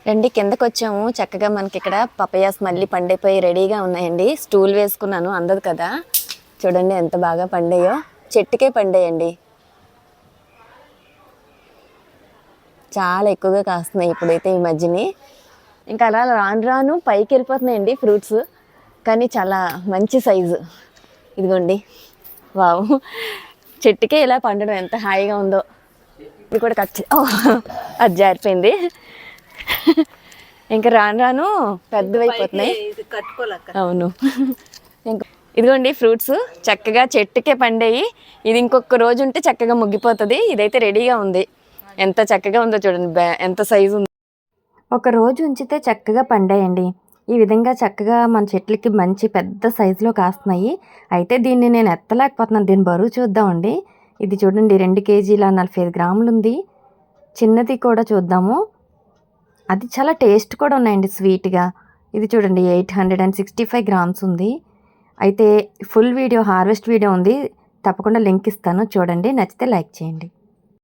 రండి కిందకి వచ్చాము. చక్కగా మనకి ఇక్కడ పపయాస్ మళ్ళీ పండిపోయి రెడీగా ఉన్నాయండి. స్టూల్ వేసుకున్నాను, అందదు కదా. చూడండి ఎంత బాగా పండాయో, చెట్టుకే పండాయండి. చాలా ఎక్కువగా కాస్తున్నాయి ఇప్పుడైతే ఈ మధ్యని. ఇంకా అలా రాను రాను పైకి వెళ్ళిపోతున్నాయండి ఫ్రూట్స్, కానీ చాలా మంచి సైజు. ఇదిగోండి, వావ్, చెట్టుకే ఇలా పండడం ఎంత హాయిగా ఉందో. ఇది కూడా అది జారిపోయింది. ఇంకా రాను రాను పెద్దవైపోతున్నాయి. అవును. ఇంకా ఇదిగోండి ఫ్రూట్స్ చక్కగా చెట్టుకే పండాయి. ఇది ఇంకొక రోజు ఉంటే చక్కగా ముగ్గిపోతుంది. ఇదైతే రెడీగా ఉంది. ఎంత చక్కగా ఉందో చూడండి, ఎంత సైజు ఉంది. ఒక రోజు ఉంచితే చక్కగా పండాయండి. ఈ విధంగా చక్కగా మన చెట్లకి మంచి పెద్ద సైజులో కాస్తున్నాయి. అయితే దీన్ని నేను ఎత్తలేకపోతున్నాను. దీని బరువు చూద్దామండి. ఇది చూడండి 2 కేజీల 45 గ్రాములు ఉంది. చిన్నది కూడా చూద్దాము. అది చాలా టేస్ట్ కూడా ఉన్నాయండి, స్వీట్గా. ఇది చూడండి 865 గ్రామ్స్ ఉంది. అయితే ఫుల్ వీడియో, హార్వెస్ట్ వీడియో ఉంది, తప్పకుండా లింక్ ఇస్తాను చూడండి. నచ్చితే లైక్ చేయండి.